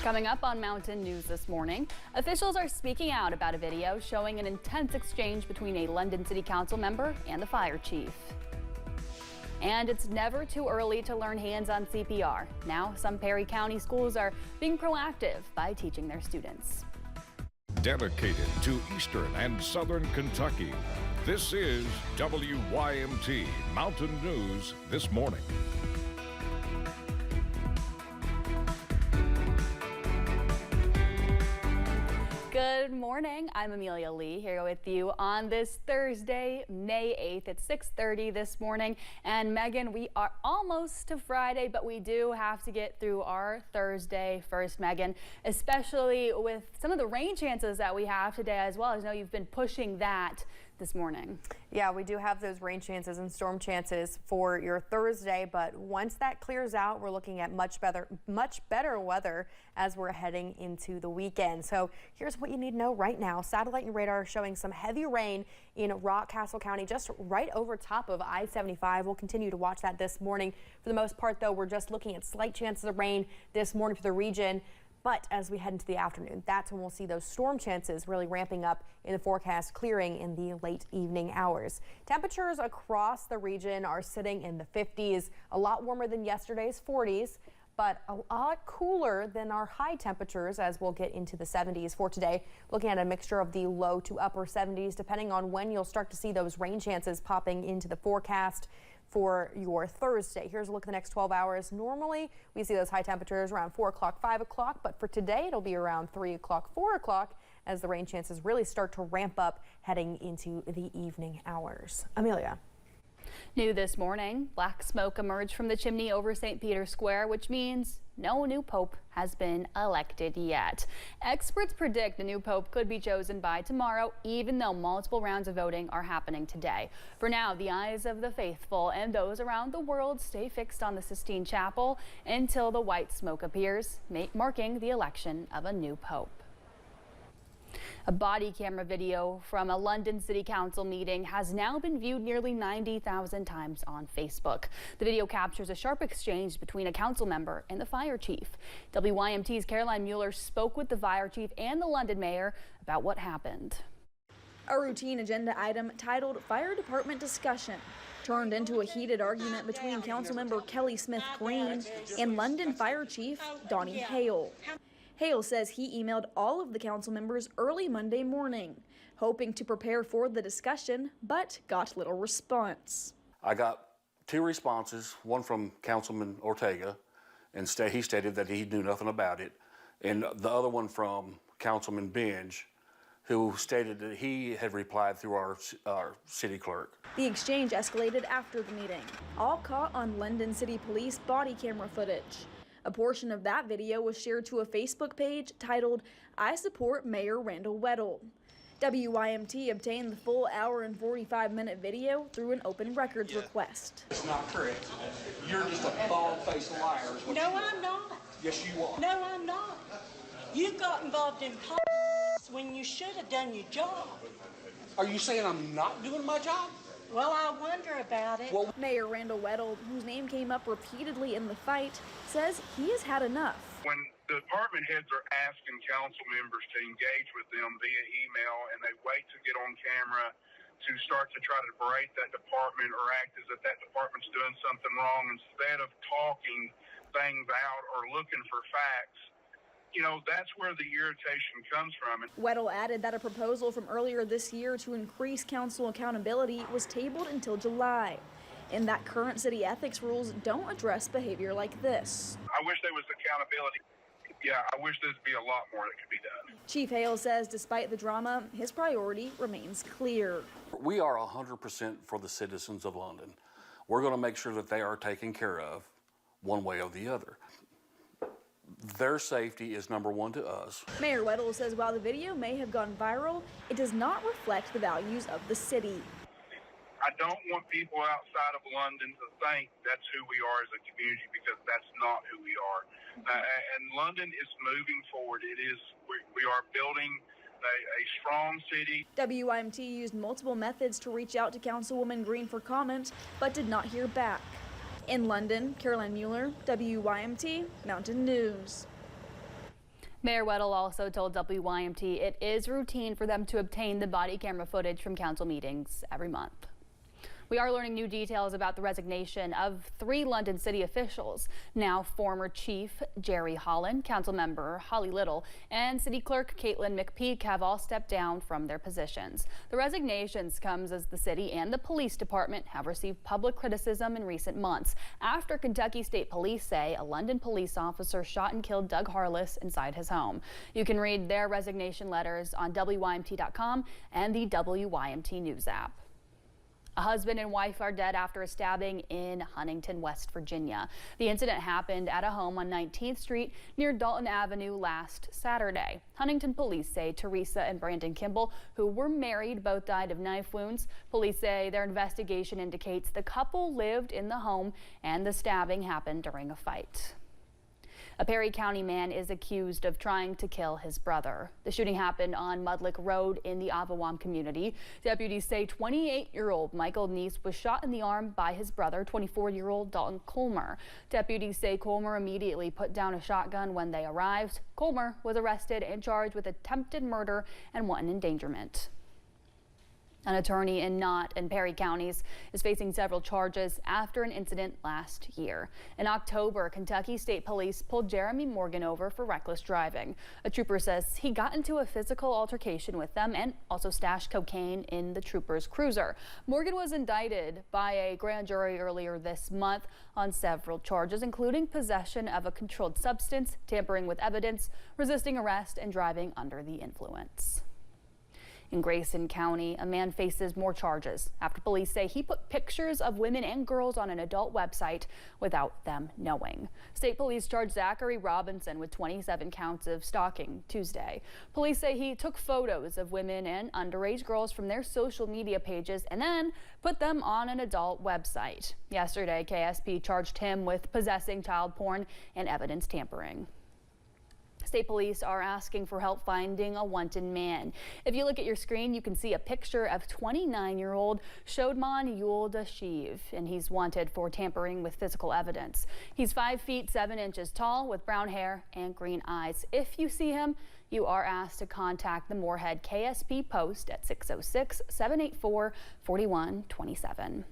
Coming up on Mountain News this morning, officials are speaking out about a video showing an intense exchange between a London City Council member and the fire chief. And it's never too early to learn hands-on CPR. Now, some Perry County schools are being proactive by teaching their students. Dedicated to Eastern and Southern Kentucky, this is WYMT Mountain News this morning. Good morning. I'm Amelia Lee here with you on this Thursday, May 8th at 6:30 this morning. And Megan, we are almost to Friday, but we do have to get through our Thursday first, Megan, especially with some of the rain chances that we have today as well. I know you've been pushing that this morning. Yeah, we do have those rain chances and storm chances for your Thursday, but once that clears out, we're looking at much better weather as we're heading into the weekend. So here's what you need to know right now. Satellite and radar are showing some heavy rain in Rockcastle County, just right over top of I-75. We'll continue to watch that this morning. For the most part, though, we're just looking at slight chances of rain this morning for the region. But as we head into the afternoon, that's when we'll see those storm chances really ramping up in the forecast, clearing in the late evening hours. Temperatures across the region are sitting in the 50s, a lot warmer than yesterday's 40s, but a lot cooler than our high temperatures as we'll get into the 70s for today. Looking at a mixture of the low to upper 70s, depending on when you'll start to see those rain chances popping into the forecast for your Thursday. Here's a look at the next 12 hours. Normally, we see those high temperatures around 4 o'clock, 5 o'clock, but for today, it'll be around 3 o'clock, 4 o'clock as the rain chances really start to ramp up heading into the evening hours. Amelia. New this morning, black smoke emerged from the chimney over St. Peter's Square, which means no new pope has been elected yet. Experts predict the new pope could be chosen by tomorrow, even though multiple rounds of voting are happening today. For now, the eyes of the faithful and those around the world stay fixed on the Sistine Chapel until the white smoke appears, marking the election of a new pope. A body camera video from a London City Council meeting has now been viewed nearly 90,000 times on Facebook. The video captures a sharp exchange between a council member and the fire chief. WYMT's Caroline Mueller spoke with the fire chief and the London mayor about what happened. A routine agenda item titled Fire Department Discussion turned into a heated argument between Councilmember Kelly Smith Green and London Fire Chief Donnie Hale. Hale says he emailed all of the council members early Monday morning, hoping to prepare for the discussion, but got little response. I got 2 responses, one from Councilman Ortega, and he stated that he knew nothing about it, and the other one from Councilman Benj, who stated that he had replied through our city clerk. The exchange escalated after the meeting, all caught on London City Police body camera footage. A portion of that video was shared to a Facebook page titled, I support Mayor Randall Weddle. WYMT obtained the full hour and 45-minute video through an open records request. It's not correct. You're just a bald-faced liar. No, I'm not. Yes, you are. No, I'm not. You got involved in politics when you should have done your job. Are you saying I'm not doing my job? Well, I wonder about it. Well, Mayor Randall Weddle, whose name came up repeatedly in the fight, says he has had enough. When the department heads are asking council members to engage with them via email and they wait to get on camera to start to try to berate that department or act as if that department's doing something wrong instead of talking things out or looking for facts, you know, that's where the irritation comes from. Weddle added that a proposal from earlier this year to increase council accountability was tabled until July, and that current city ethics rules don't address behavior like this. I wish there was accountability. Yeah, I wish there'd be a lot more that could be done. Chief Hale says despite the drama, his priority remains clear. We are 100% for the citizens of London. We're going to make sure that they are taken care of one way or the other. Their safety is number one to us. Mayor Weddle says while the video may have gone viral, it does not reflect the values of the city. I don't want people outside of London to think that's who we are as a community, because that's not who we are. And London is moving forward. We are building a strong city. WYMT used multiple methods to reach out to Councilwoman Green for comment, but did not hear back. In London, Caroline Mueller, WYMT Mountain News. Mayor Weddle also told WYMT it is routine for them to obtain the body camera footage from council meetings every month. We are learning new details about the resignation of 3 London city officials. Now former Chief Jerry Holland, Councilmember Holly Little, and City Clerk Caitlin McPeak have all stepped down from their positions. The resignations comes as the city and the police department have received public criticism in recent months after Kentucky State Police say a London police officer shot and killed Doug Harless inside his home. You can read their resignation letters on WYMT.com and the WYMT News app. A husband and wife are dead after a stabbing in Huntington, West Virginia. The incident happened at a home on 19th Street near Dalton Avenue last Saturday. Huntington police say Teresa and Brandon Kimball, who were married, both died of knife wounds. Police say their investigation indicates the couple lived in the home and the stabbing happened during a fight. A Perry County man is accused of trying to kill his brother. The shooting happened on Mudlick Road in the Avawam community. Deputies say 28-year-old Michael Neese was shot in the arm by his brother, 24-year-old Dalton Colmer. Deputies say Colmer immediately put down a shotgun when they arrived. Colmer was arrested and charged with attempted murder and wanton endangerment. An attorney in Knott and Perry counties is facing several charges after an incident last year. In October, Kentucky State Police pulled Jeremy Morgan over for reckless driving. A trooper says he got into a physical altercation with them and also stashed cocaine in the trooper's cruiser. Morgan was indicted by a grand jury earlier this month on several charges, including possession of a controlled substance, tampering with evidence, resisting arrest, and driving under the influence. In Grayson County, a man faces more charges after police say he put pictures of women and girls on an adult website without them knowing. State police charged Zachary Robinson with 27 counts of stalking Tuesday. Police say he took photos of women and underage girls from their social media pages and then put them on an adult website. Yesterday, KSP charged him with possessing child porn and evidence tampering. State police are asking for help finding a wanted man. If you look at your screen, you can see a picture of 29-year-old Shodman Yuldashiv, and he's wanted for tampering with physical evidence. He's 5 feet 7 inches tall with brown hair and green eyes. If you see him, you are asked to contact the Moorhead KSP post at 606-784-4127.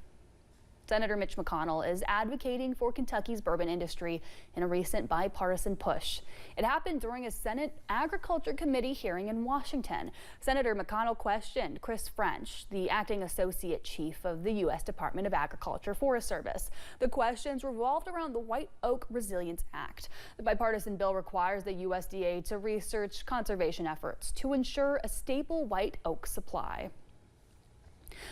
Senator Mitch McConnell is advocating for Kentucky's bourbon industry in a recent bipartisan push. It happened during a Senate Agriculture Committee hearing in Washington. Senator McConnell questioned Chris French, the acting associate chief of the U.S. Department of Agriculture Forest Service. The questions revolved around the White Oak Resilience Act. The bipartisan bill requires the USDA to research conservation efforts to ensure a stable white oak supply.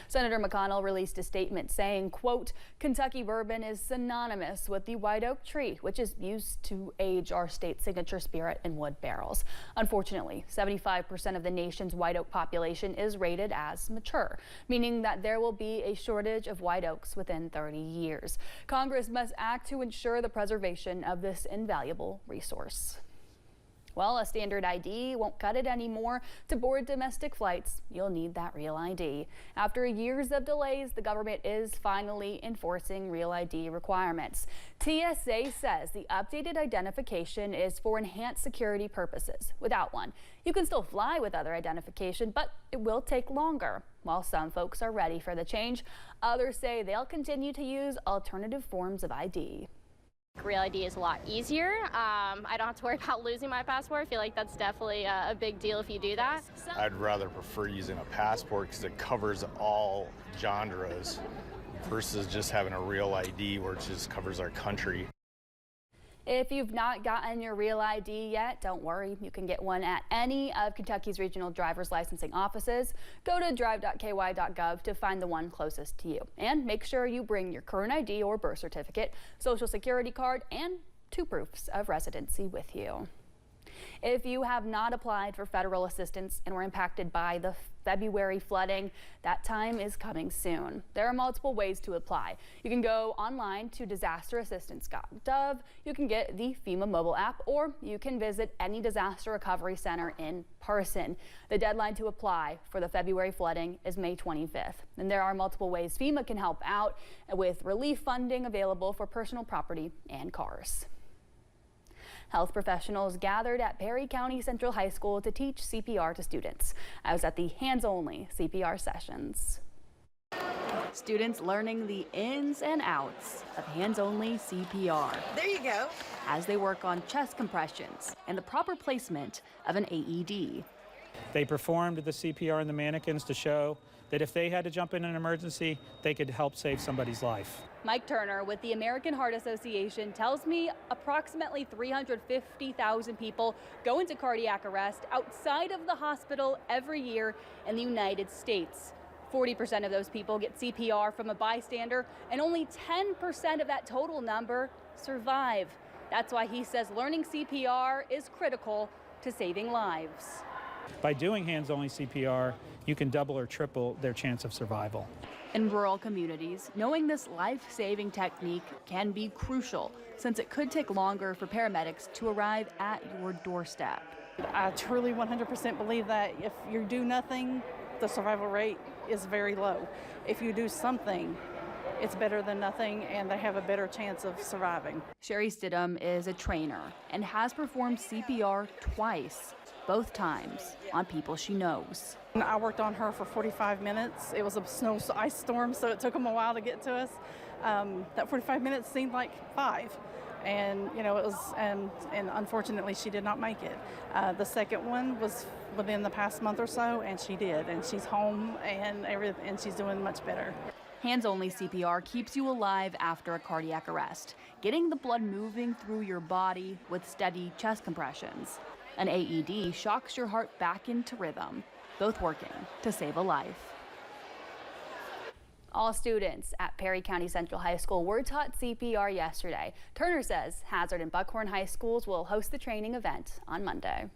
Senator McConnell released a statement saying, quote, Kentucky bourbon is synonymous with the white oak tree, which is used to age our state's signature spirit in wood barrels. Unfortunately, 75% of the nation's white oak population is rated as mature, meaning that there will be a shortage of white oaks within 30 years. Congress must act to ensure the preservation of this invaluable resource. Well, a standard ID won't cut it anymore. To board domestic flights, you'll need that Real ID. After years of delays, the government is finally enforcing Real ID requirements. TSA says the updated identification is for enhanced security purposes. Without one, you can still fly with other identification, but it will take longer. While some folks are ready for the change, others say they'll continue to use alternative forms of ID. Real ID is a lot easier. I don't have to worry about losing my passport. I feel like that's definitely a big deal if you do that. I'd rather prefer using a passport because it covers all genres versus just having a Real ID where it just covers our country. If you've not gotten your Real ID yet, don't worry. You can get one at any of Kentucky's regional driver's licensing offices. Go to drive.ky.gov to find the one closest to you. And make sure you bring your current ID or birth certificate, social security card, and 2 proofs of residency with you. If you have not applied for federal assistance and were impacted by the February flooding, that time is coming soon. There are multiple ways to apply. You can go online to disasterassistance.gov, you can get the FEMA mobile app, or you can visit any disaster recovery center in person. The deadline to apply for the February flooding is May 25th. And there are multiple ways FEMA can help out with relief funding available for personal property and cars. Health professionals gathered at Perry County Central High School to teach CPR to students. I was at the hands-only CPR sessions. Students learning the ins and outs of hands-only CPR. There you go. As they work on chest compressions and the proper placement of an AED. They performed the CPR on the mannequins to show that if they had to jump in an emergency, they could help save somebody's life. Mike Turner with the American Heart Association tells me approximately 350,000 people go into cardiac arrest outside of the hospital every year in the United States. 40% of those people get CPR from a bystander, and only 10% of that total number survive. That's why he says learning CPR is critical to saving lives. By doing hands-only CPR, you can double or triple their chance of survival. In rural communities, knowing this life-saving technique can be crucial, since it could take longer for paramedics to arrive at your doorstep. I truly 100% believe that if you do nothing, the survival rate is very low. If you do something, it's better than nothing, and they have a better chance of surviving. Sherry Stidham is a trainer and has performed CPR twice, both times on people she knows. I worked on her for 45 minutes. It was a ice storm, so it took them a while to get to us. That 45 minutes seemed like 5. And, it was, and unfortunately, she did not make it. The second one was within the past month or so, and she did. And she's home and she's doing much better. Hands-only CPR keeps you alive after a cardiac arrest, getting the blood moving through your body with steady chest compressions. An AED shocks your heart back into rhythm, both working to save a life. All students at Perry County Central High School were taught CPR yesterday. Turner says Hazard and Buckhorn High Schools will host the training event on Monday.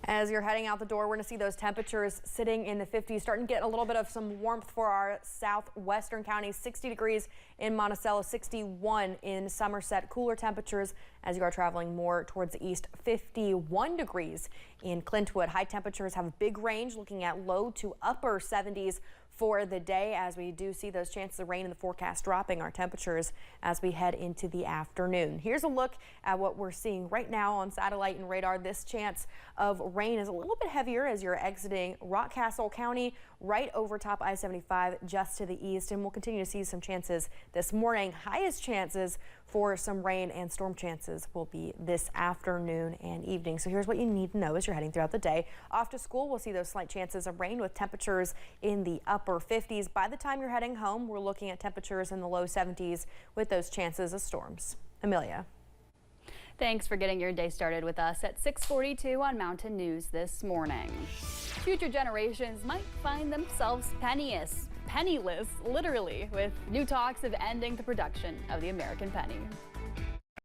As you're heading out the door, we're going to see those temperatures sitting in the 50s, starting to get a little bit of some warmth for our southwestern counties. 60 degrees in Monticello, 61 in Somerset. Cooler temperatures as you are traveling more towards the east. 51 degrees in Clintwood. High temperatures have a big range, looking at low to upper 70s for the day, as we do see those chances of rain in the forecast dropping our temperatures as we head into the afternoon. Here's a look at what we're seeing right now on satellite and radar. This chance of rain is a little bit heavier as you're exiting Rockcastle County, right over top I-75 just to the east, and we'll continue to see some chances this morning. Highest chances for some rain and storm chances will be this afternoon and evening. So here's what you need to know as you're heading throughout the day. Off to school, we'll see those slight chances of rain with temperatures in the upper 50s. By the time you're heading home, we're looking at temperatures in the low 70s with those chances of storms. Amelia. Thanks for getting your day started with us at 6:42 on Mountain News this morning. Future generations might find themselves penniless, literally, with new talks of ending the production of the American penny.